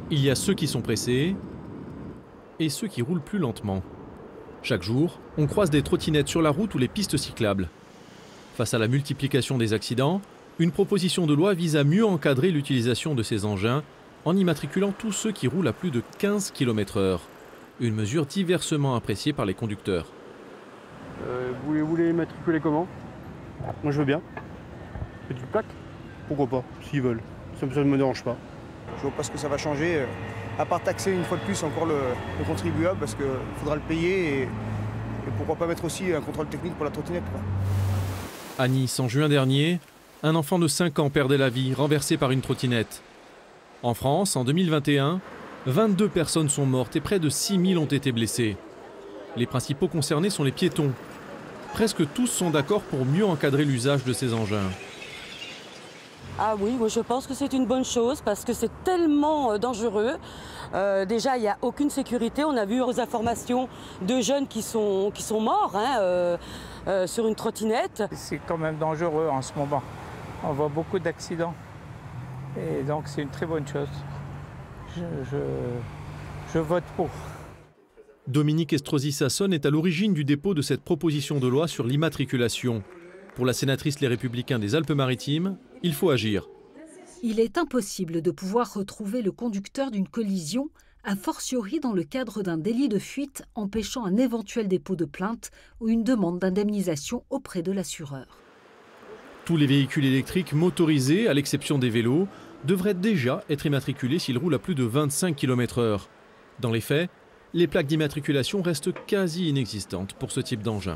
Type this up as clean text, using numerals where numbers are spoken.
Il y a ceux qui sont pressés et ceux qui roulent plus lentement. Chaque jour, on croise des trottinettes sur la route ou les pistes cyclables. Face à la multiplication des accidents, une proposition de loi vise à mieux encadrer l'utilisation de ces engins en immatriculant tous ceux qui roulent à plus de 15 km/h. Une mesure diversement appréciée par les conducteurs. Vous voulez immatriculer comment? Moi je veux bien. Petite plaque? Pourquoi pas, s'ils veulent. Ça ne me dérange pas. Je vois pas ce que ça va changer, à part taxer une fois de plus encore le contribuable, parce qu'il faudra le payer et pourquoi pas mettre aussi un contrôle technique pour la trottinette, quoi. À Nice, en juin dernier, un enfant de 5 ans perdait la vie, renversé par une trottinette. En France, en 2021, 22 personnes sont mortes et près de 6000 ont été blessées. Les principaux concernés sont les piétons. Presque tous sont d'accord pour mieux encadrer l'usage de ces engins. Ah oui, moi je pense que c'est une bonne chose parce que c'est tellement dangereux. Déjà, il n'y a aucune sécurité. On a vu aux informations de jeunes qui sont morts sur une trottinette. C'est quand même dangereux en ce moment. On voit beaucoup d'accidents. Et donc c'est une très bonne chose. Je vote pour. Dominique Estrosi-Sassonne est à l'origine du dépôt de cette proposition de loi sur l'immatriculation. Pour la sénatrice Les Républicains des Alpes-Maritimes, il faut agir. Il est impossible de pouvoir retrouver le conducteur d'une collision, a fortiori dans le cadre d'un délit de fuite empêchant un éventuel dépôt de plainte ou une demande d'indemnisation auprès de l'assureur. Tous les véhicules électriques motorisés, à l'exception des vélos, devraient déjà être immatriculés s'ils roulent à plus de 25 km/h. Dans les faits, les plaques d'immatriculation restent quasi inexistantes pour ce type d'engin.